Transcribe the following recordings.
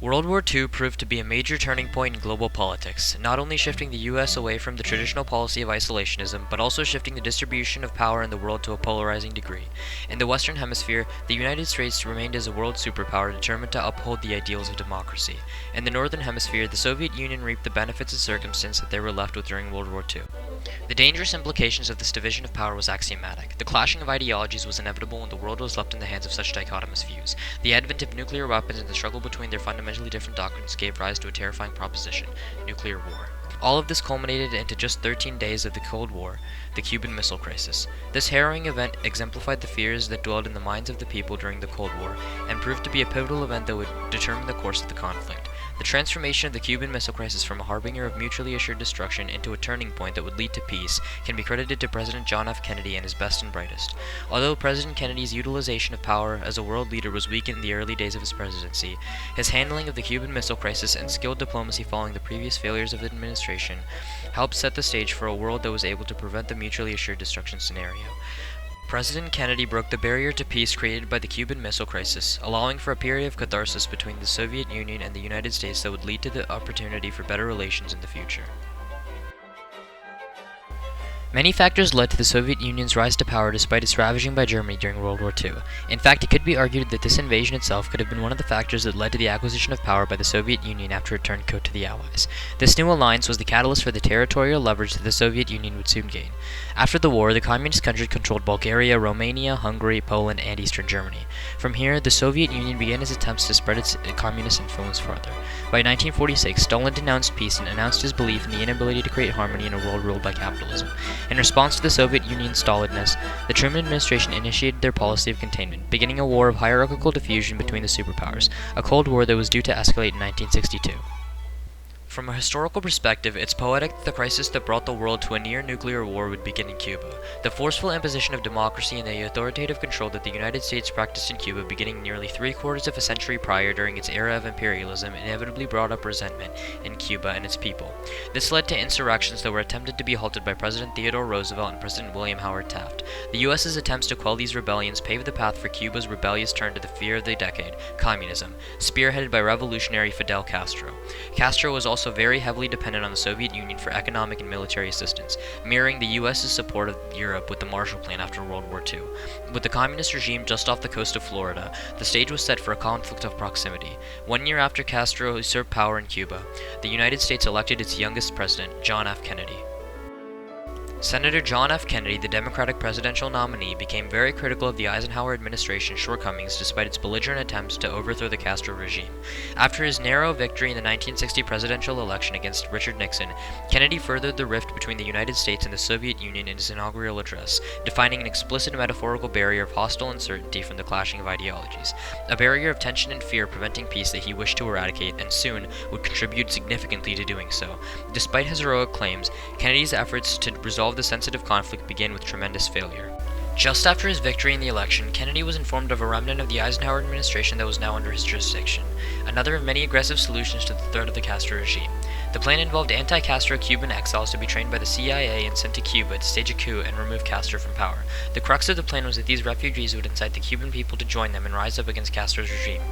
World War II proved to be a major turning point in global politics, not only shifting the US away from the traditional policy of isolationism, but also shifting the distribution of power in the world to a polarizing degree. In the Western Hemisphere, the United States remained as a world superpower determined to uphold the ideals of democracy. In the Northern Hemisphere, the Soviet Union reaped the benefits of circumstance that they were left with during World War II. The dangerous implications of this division of power was axiomatic. The clashing of ideologies was inevitable and the world was left in the hands of such dichotomous views. The advent of nuclear weapons and the struggle between their fundamentally different doctrines gave rise to a terrifying proposition: nuclear war. All of this culminated into just 13 days of the Cold War, the Cuban Missile Crisis. This harrowing event exemplified the fears that dwelled in the minds of the people during the Cold War, and proved to be a pivotal event that would determine the course of the conflict. The transformation of the Cuban Missile Crisis from a harbinger of mutually assured destruction into a turning point that would lead to peace can be credited to President John F. Kennedy and his best and brightest. Although President Kennedy's utilization of power as a world leader was weak in the early days of his presidency, his handling of the Cuban Missile Crisis and skilled diplomacy following the previous failures of the administration helped set the stage for a world that was able to prevent the mutually assured destruction scenario. President Kennedy broke the barrier to peace created by the Cuban Missile Crisis, allowing for a period of catharsis between the Soviet Union and the United States that would lead to the opportunity for better relations in the future. Many factors led to the Soviet Union's rise to power despite its ravaging by Germany during World War II. In fact, it could be argued that this invasion itself could have been one of the factors that led to the acquisition of power by the Soviet Union after it turned coat to the Allies. This new alliance was the catalyst for the territorial leverage that the Soviet Union would soon gain. After the war, the communist countries controlled Bulgaria, Romania, Hungary, Poland, and Eastern Germany. From here, the Soviet Union began its attempts to spread its communist influence further. By 1946, Stalin denounced peace and announced his belief in the inability to create harmony in a world ruled by capitalism. In response to the Soviet Union's stolidness, the Truman administration initiated their policy of containment, beginning a war of hierarchical diffusion between the superpowers, a Cold War that was due to escalate in 1962. From a historical perspective, it's poetic that the crisis that brought the world to a near-nuclear war would begin in Cuba. The forceful imposition of democracy and the authoritative control that the United States practiced in Cuba beginning nearly three-quarters of a century prior during its era of imperialism inevitably brought up resentment in Cuba and its people. This led to insurrections that were attempted to be halted by President Theodore Roosevelt and President William Howard Taft. The U.S.'s attempts to quell these rebellions paved the path for Cuba's rebellious turn to the fear of the decade, communism, spearheaded by revolutionary Fidel Castro. Castro was also very heavily dependent on the Soviet Union for economic and military assistance, mirroring the U.S.'s support of Europe with the Marshall Plan after World War II. With the communist regime just off the coast of Florida, the stage was set for a conflict of proximity. 1 year after Castro usurped power in Cuba, the United States elected its youngest president, John F. Kennedy. Senator John F. Kennedy, the Democratic presidential nominee, became very critical of the Eisenhower administration's shortcomings despite its belligerent attempts to overthrow the Castro regime. After his narrow victory in the 1960 presidential election against Richard Nixon, Kennedy furthered the rift between the United States and the Soviet Union in his inaugural address, defining an explicit metaphorical barrier of hostile uncertainty from the clashing of ideologies, a barrier of tension and fear preventing peace that he wished to eradicate and soon would contribute significantly to doing so. Despite his heroic claims, Kennedy's efforts to resolve the sensitive conflict began with tremendous failure. Just after his victory in the election, Kennedy was informed of a remnant of the Eisenhower administration that was now under his jurisdiction, another of many aggressive solutions to the threat of the Castro regime. The plan involved anti-Castro Cuban exiles to be trained by the CIA and sent to Cuba to stage a coup and remove Castro from power. The crux of the plan was that these refugees would incite the Cuban people to join them and rise up against Castro's regime.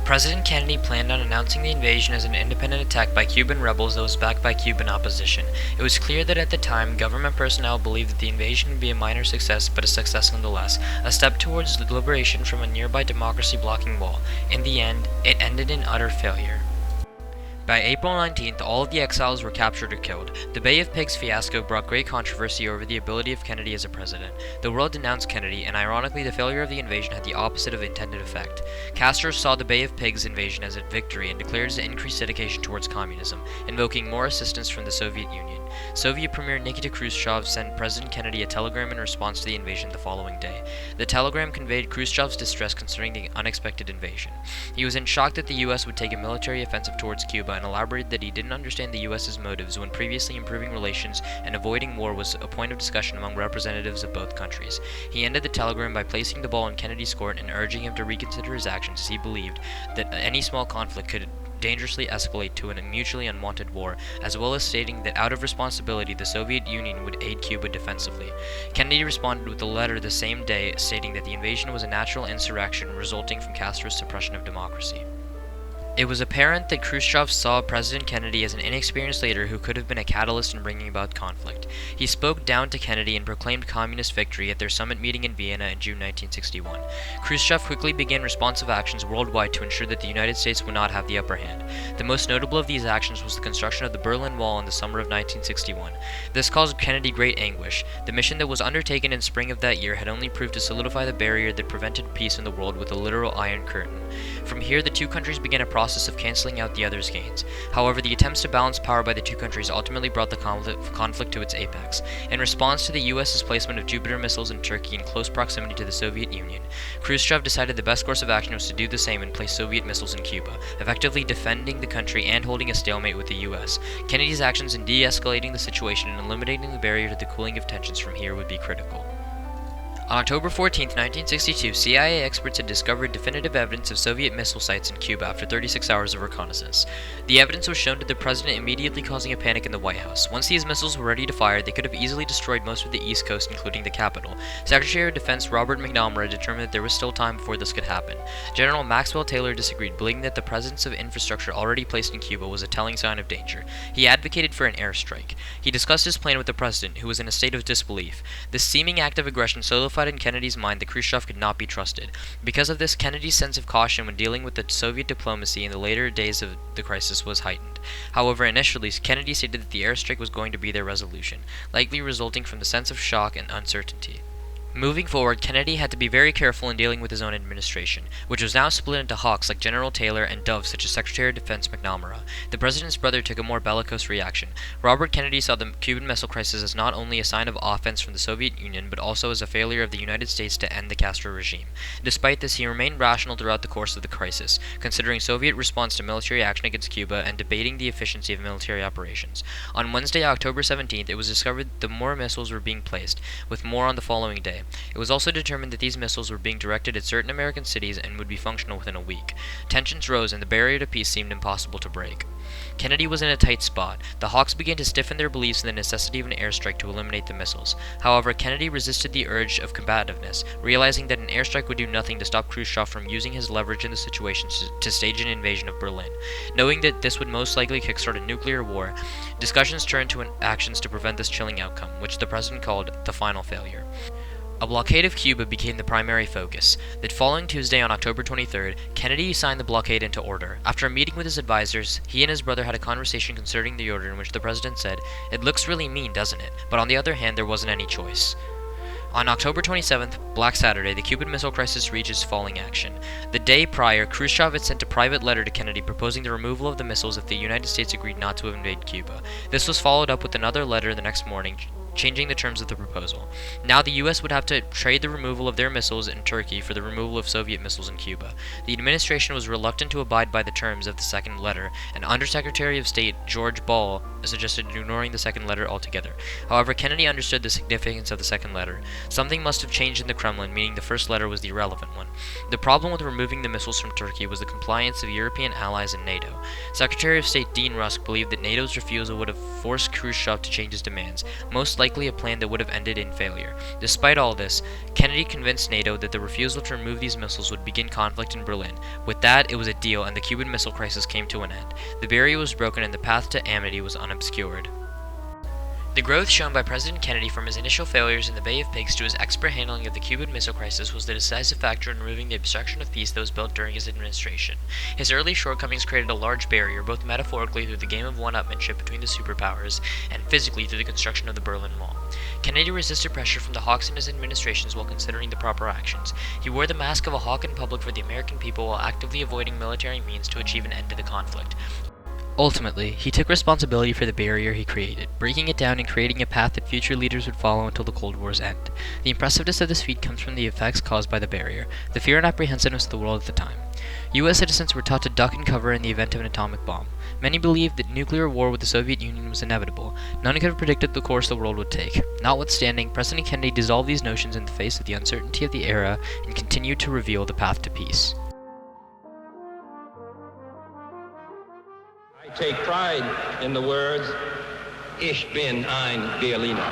President Kennedy planned on announcing the invasion as an independent attack by Cuban rebels that was backed by Cuban opposition. It was clear that at the time, government personnel believed that the invasion would be a minor success, but a success nonetheless, a step towards the liberation from a nearby democracy blocking wall. In the end, it ended in utter failure. By April 19th, all of the exiles were captured or killed. The Bay of Pigs fiasco brought great controversy over the ability of Kennedy as a president. The world denounced Kennedy, and ironically, the failure of the invasion had the opposite of intended effect. Castro saw the Bay of Pigs invasion as a victory and declared his increased dedication towards communism, invoking more assistance from the Soviet Union. Soviet Premier Nikita Khrushchev sent President Kennedy a telegram in response to the invasion the following day. The telegram conveyed Khrushchev's distress concerning the unexpected invasion. He was in shock that the U.S. would take a military offensive towards Cuba and elaborated that he didn't understand the U.S.'s motives when previously improving relations and avoiding war was a point of discussion among representatives of both countries. He ended the telegram by placing the ball in Kennedy's court and urging him to reconsider his actions as he believed that any small conflict could dangerously escalate to a mutually unwanted war, as well as stating that out of responsibility the Soviet Union would aid Cuba defensively. Kennedy responded with a letter the same day stating that the invasion was a natural insurrection resulting from Castro's suppression of democracy. It was apparent that Khrushchev saw President Kennedy as an inexperienced leader who could have been a catalyst in bringing about conflict. He spoke down to Kennedy and proclaimed communist victory at their summit meeting in Vienna in June 1961. Khrushchev quickly began responsive actions worldwide to ensure that the United States would not have the upper hand. The most notable of these actions was the construction of the Berlin Wall in the summer of 1961. This caused Kennedy great anguish. The mission that was undertaken in spring of that year had only proved to solidify the barrier that prevented peace in the world with a literal Iron Curtain. From here, the two countries began a process of canceling out the other's gains. However, the attempts to balance power by the two countries ultimately brought the conflict to its apex. In response to the US's placement of Jupiter missiles in Turkey in close proximity to the Soviet Union, Khrushchev decided the best course of action was to do the same and place Soviet missiles in Cuba, effectively defending the country and holding a stalemate with the US. Kennedy's actions in de-escalating the situation and eliminating the barrier to the cooling of tensions from here would be critical. On October 14, 1962, CIA experts had discovered definitive evidence of Soviet missile sites in Cuba after 36 hours of reconnaissance. The evidence was shown to the president, immediately causing a panic in the White House. Once these missiles were ready to fire, they could have easily destroyed most of the East Coast, including the capital. Secretary of Defense Robert McNamara determined that there was still time before this could happen. General Maxwell Taylor disagreed, believing that the presence of infrastructure already placed in Cuba was a telling sign of danger. He advocated for an airstrike. He discussed his plan with the president, who was in a state of disbelief. This seeming act of aggression solidified in Kennedy's mind that Khrushchev could not be trusted. Because of this, Kennedy's sense of caution when dealing with the Soviet diplomacy in the later days of the crisis was heightened. However, initially, Kennedy stated that the airstrike was going to be their resolution, likely resulting from the sense of shock and uncertainty. Moving forward, Kennedy had to be very careful in dealing with his own administration, which was now split into hawks like General Taylor and doves such as Secretary of Defense McNamara. The president's brother took a more bellicose reaction. Robert Kennedy saw the Cuban Missile Crisis as not only a sign of offense from the Soviet Union, but also as a failure of the United States to end the Castro regime. Despite this, he remained rational throughout the course of the crisis, considering Soviet response to military action against Cuba and debating the efficiency of military operations. On Wednesday, October 17th, it was discovered that more missiles were being placed, with more on the following day. It was also determined that these missiles were being directed at certain American cities and would be functional within a week. Tensions rose and the barrier to peace seemed impossible to break. Kennedy was in a tight spot. The Hawks began to stiffen their beliefs in the necessity of an airstrike to eliminate the missiles. However, Kennedy resisted the urge of combativeness, realizing that an airstrike would do nothing to stop Khrushchev from using his leverage in the situation to stage an invasion of Berlin. Knowing that this would most likely kickstart a nuclear war, discussions turned to actions to prevent this chilling outcome, which the president called the final failure. A blockade of Cuba became the primary focus. The following Tuesday on October 23rd, Kennedy signed the blockade into order. After a meeting with his advisors, he and his brother had a conversation concerning the order in which the president said, "It looks really mean, doesn't it?" But on the other hand, there wasn't any choice. On October 27th, Black Saturday, the Cuban Missile Crisis reaches falling action. The day prior, Khrushchev had sent a private letter to Kennedy proposing the removal of the missiles if the United States agreed not to invade Cuba. This was followed up with another letter the next morning, changing the terms of the proposal. Now the US would have to trade the removal of their missiles in Turkey for the removal of Soviet missiles in Cuba. The administration was reluctant to abide by the terms of the second letter, and Undersecretary of State George Ball suggested ignoring the second letter altogether. However, Kennedy understood the significance of the second letter. Something must have changed in the Kremlin, meaning the first letter was the irrelevant one. The problem with removing the missiles from Turkey was the compliance of European allies and NATO. Secretary of State Dean Rusk believed that NATO's refusal would have forced Khrushchev to change his demands, most likely a plan that would have ended in failure. Despite all this, Kennedy convinced NATO that the refusal to remove these missiles would begin conflict in Berlin. With that, it was a deal, and the Cuban Missile Crisis came to an end. The barrier was broken and the path to amity was unobscured. The growth shown by President Kennedy from his initial failures in the Bay of Pigs to his expert handling of the Cuban Missile Crisis was the decisive factor in removing the obstruction of peace that was built during his administration. His early shortcomings created a large barrier, both metaphorically through the game of one-upmanship between the superpowers, and physically through the construction of the Berlin Wall. Kennedy resisted pressure from the hawks in his administrations while considering the proper actions. He wore the mask of a hawk in public for the American people while actively avoiding military means to achieve an end to the conflict. Ultimately, he took responsibility for the barrier he created, breaking it down and creating a path that future leaders would follow until the Cold War's end. The impressiveness of this feat comes from the effects caused by the barrier, the fear and apprehensiveness of the world at the time. U.S. citizens were taught to duck and cover in the event of an atomic bomb. Many believed that nuclear war with the Soviet Union was inevitable. None could have predicted the course the world would take. Notwithstanding, President Kennedy dissolved these notions in the face of the uncertainty of the era and continued to reveal the path to peace. I take pride in the words, Ich bin ein Berliner.